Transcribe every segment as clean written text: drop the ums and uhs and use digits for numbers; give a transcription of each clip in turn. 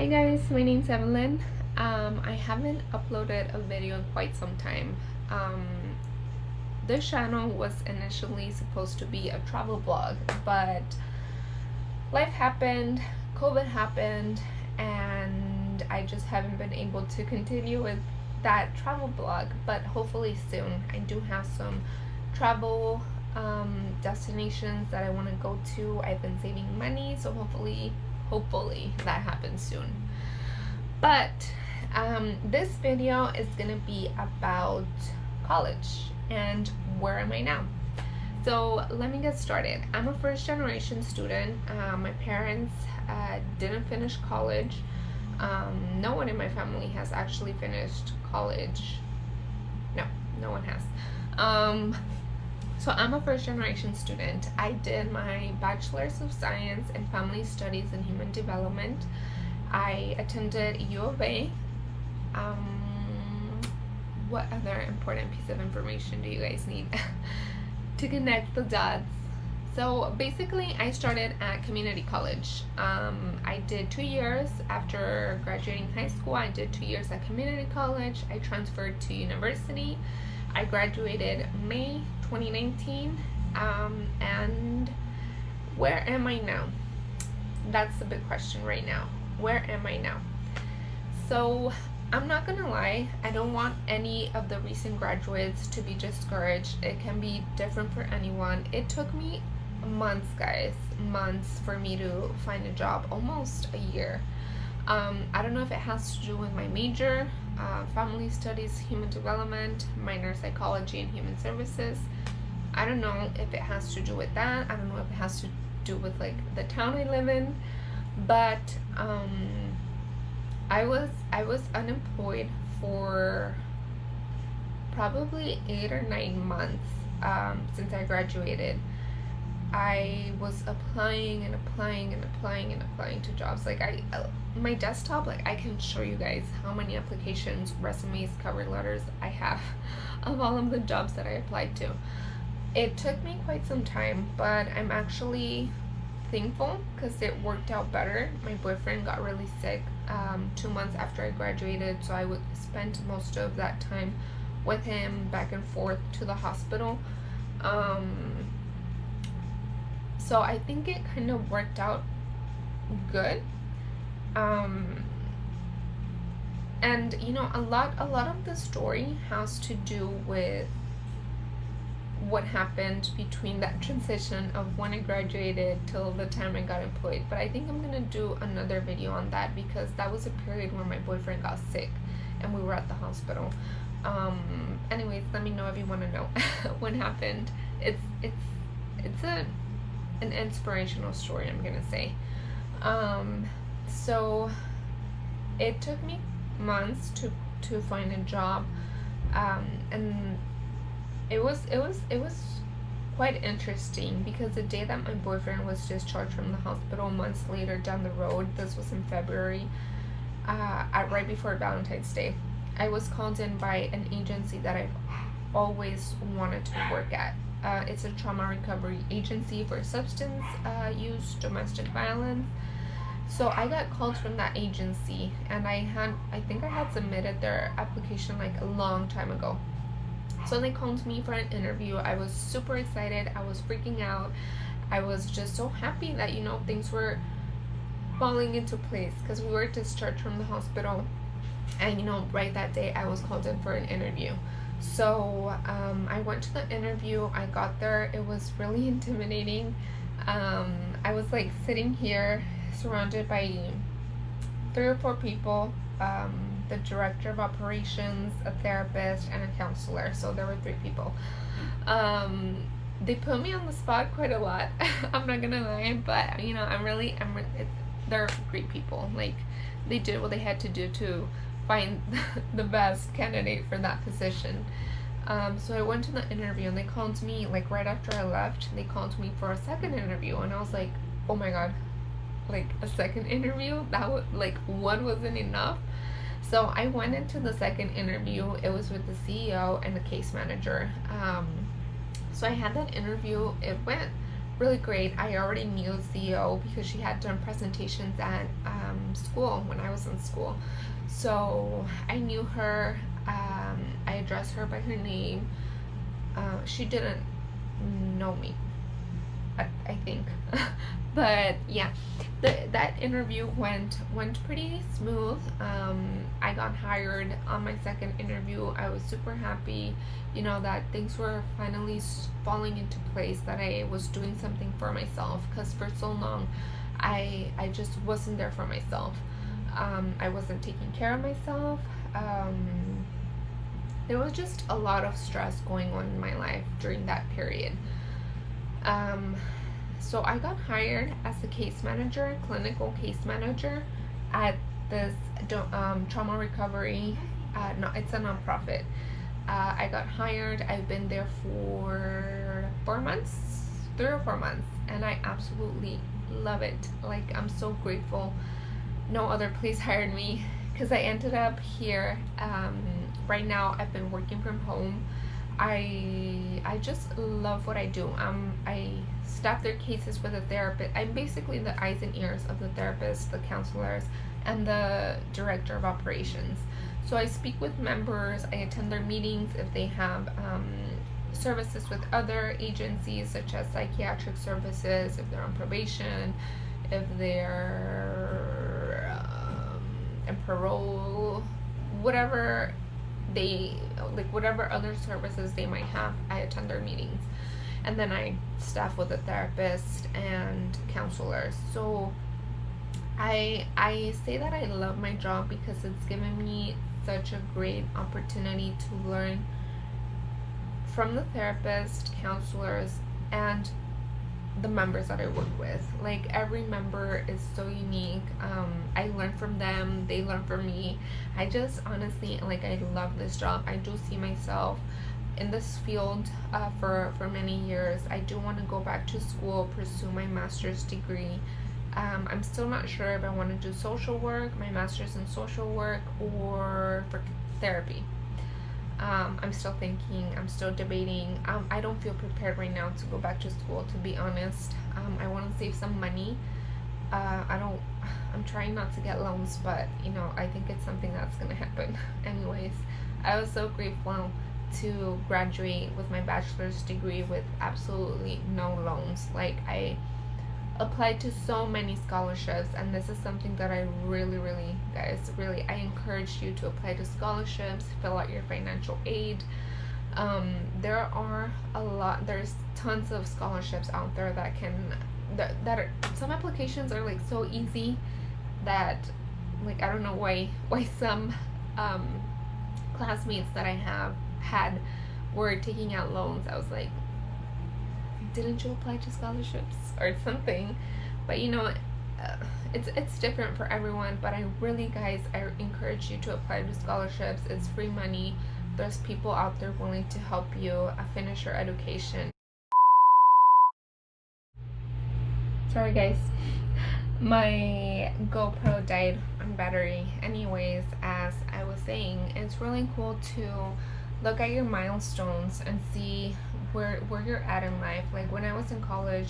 Hi guys, my name's Evelyn. I haven't uploaded a video in quite some time. This channel was initially supposed to be a travel blog, but life happened, COVID happened, and I just haven't been able to continue with that travel blog. But hopefully soon. I do have some travel destinations that I want to go to. I've been saving money, so hopefully that happens soon. But this video is gonna be about college and where am I now. So let me get started. I'm a first generation student. My parents didn't finish college. No one in my family has actually finished college. No one has. So I'm a first generation student. I did my Bachelor's of Science in Family Studies and Human Development. I attended U of A. What other important piece of information do you guys need to connect the dots? So basically I started at community college. I did 2 years after graduating high school. I did 2 years at community college. I transferred to university. I graduated May 2019, and where am I now? That's the big question right now. Where am I now? So I'm not gonna lie, I don't want any of the recent graduates to be discouraged. It can be different for anyone. It took me months, guys, months for me to find a job, almost a year. I don't know if it has to do with my major, family studies, human development, minor psychology and human services. I don't know if it has to do with that. I don't know if it has to do with like the town I live in, but I was unemployed for probably 8 or 9 months since I graduated. I was applying to jobs. Like my desktop, like I can show you guys how many applications, resumes, cover letters I have of all of the jobs that I applied to. It took me quite some time, but I'm actually thankful because it worked out better. My boyfriend got really sick 2 months after I graduated, so I would spend most of that time with him, back and forth to the hospital. So I think it kind of worked out good. And you know, a lot of the story has to do with what happened between that transition of when I graduated till the time I got employed. But I think I'm gonna do another video on that because that was a period where my boyfriend got sick and we were at the hospital. Anyways, let me know if you want to know what happened. It's an inspirational story, I'm gonna say. So it took me months to find a job, and it was quite interesting because the day that my boyfriend was discharged from the hospital, months later down the road, this was in February, right before Valentine's Day, I was called in by an agency that I've always wanted to work at. It's a trauma recovery agency for substance use, domestic violence. So I got called from that agency, and I think I had submitted their application like a long time ago. So they called me for an interview. I was super excited. I was freaking out. I was just so happy that, you know, things were falling into place because we were discharged from the hospital. And, you know, right that day I was called in for an interview. So I went to the interview. I got there. It was really intimidating. I was like sitting here surrounded by 3 or 4 people, the director of operations, a therapist, and a counselor. So there were 3 people. They put me on the spot quite a lot. I'm not gonna lie, but you know, they're great people. Like, they did what they had to do to find the best candidate for that position. So I went to the interview, and they called me like right after I left. They called me for a second interview, and I was like, oh my god, like a second interview? That was like, one wasn't enough. So I went into the second interview. It was with the CEO and the case manager. So I had that interview. It went really great. I already knew the CEO because she had done presentations at school when I was in school. So I knew her. I addressed her by her name. She didn't know me, I think. But yeah, that interview went pretty smooth. I got hired on my second interview. I was super happy, that things were finally falling into place, that I was doing something for myself, because for so long I just wasn't there for myself. I wasn't taking care of myself. There was just a lot of stress going on in my life during that period. Um, so I got hired as a case manager, clinical case manager, at this trauma recovery. No, it's a nonprofit. I got hired. I've been there for 4 months, 3 or 4 months, and I absolutely love it. Like, I'm so grateful no other place hired me, because I ended up here. Right now, I've been working from home. I just love what I do. I staff their cases with a therapist. I'm basically the eyes and ears of the therapists, the counselors, and the director of operations. So I speak with members. I attend their meetings if they have services with other agencies, such as psychiatric services, if they're on probation, if they're in parole, whatever they like, whatever other services they might have, I attend their meetings. And then I staff with a therapist and counselors. So I say that I love my job because it's given me such a great opportunity to learn from the therapist, counselors, and the members that I work with. Like, every member is so unique. I learn from them, they learn from me. I just honestly, like, I love this job. I do see myself in this field for many years. I do want to go back to school, pursue my master's degree. I'm still not sure if I want to do social work, my master's in social work, or for therapy. I'm still thinking, I'm still debating. I don't feel prepared right now to go back to school, to be honest. I want to save some money. I'm trying not to get loans, but I think it's something that's going to happen. Anyways, I was so grateful to graduate with my bachelor's degree with absolutely no loans. Like, I applied to so many scholarships, and this is something that I really, guys, really, I encourage you to apply to scholarships, fill out your financial aid. There's tons of scholarships out there that are, some applications are like so easy that, like, I don't know why some classmates that I have had were taking out loans. I was like, didn't you apply to scholarships or something? But it's different for everyone. But I really, guys, I encourage you to apply to scholarships. It's free money. There's people out there willing to help you finish your education. Sorry, guys, my GoPro died on battery. Anyways, as I was saying, it's really cool to look at your milestones and see where you're at in life. Like, when I was in college,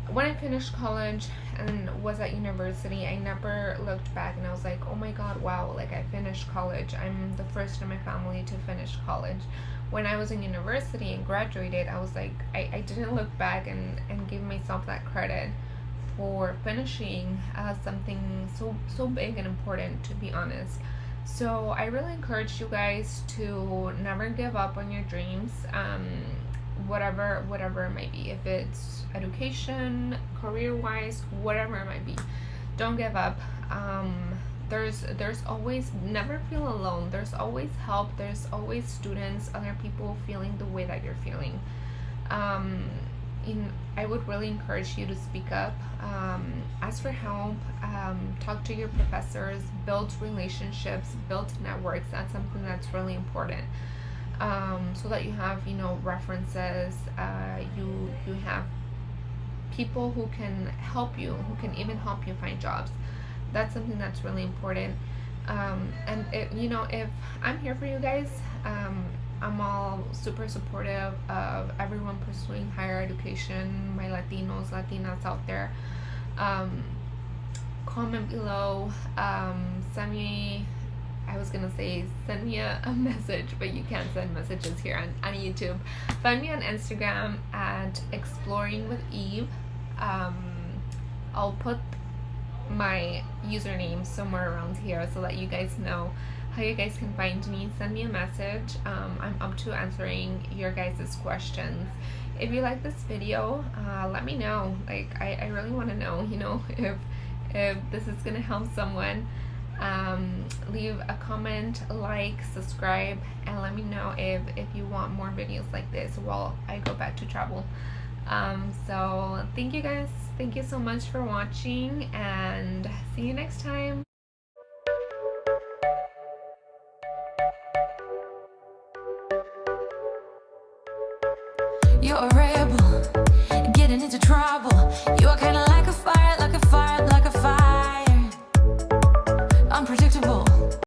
when I finished college and was at university, I never looked back and I was like, oh my god, wow, like, I finished college. I'm the first in my family to finish college. When I was in university and graduated, I was like, I didn't look back and give myself that credit for finishing something so big and important, to be honest. So I really encourage you guys to never give up on your dreams, whatever it might be. If it's education, career-wise, whatever it might be, don't give up. There's always, never feel alone. There's always help. There's always students, other people feeling the way that you're feeling. I would really encourage you to speak up, ask for help, talk to your professors, build relationships, build networks. That's something that's really important, so that you have references, you have people who can help you, who can even help you find jobs. That's something that's really important. And if I'm here for you guys, I'm all super supportive of everyone pursuing higher education, my Latinos, Latinas out there. Um, Comment below, send me, I was gonna say send me a message, but you can't send messages here on YouTube. Find me on Instagram at Exploring with Eve. Um, I'll put my username somewhere around here so that you guys know how you guys can find me. Send me a message. I'm up to answering your guys' questions. If you like this video, let me know. Like, I really want to know, if this is gonna help someone. Leave a comment, like, subscribe, and let me know if you want more videos like this while I go back to travel. So thank you guys. Thank you so much for watching, and see you next time. You're a rebel.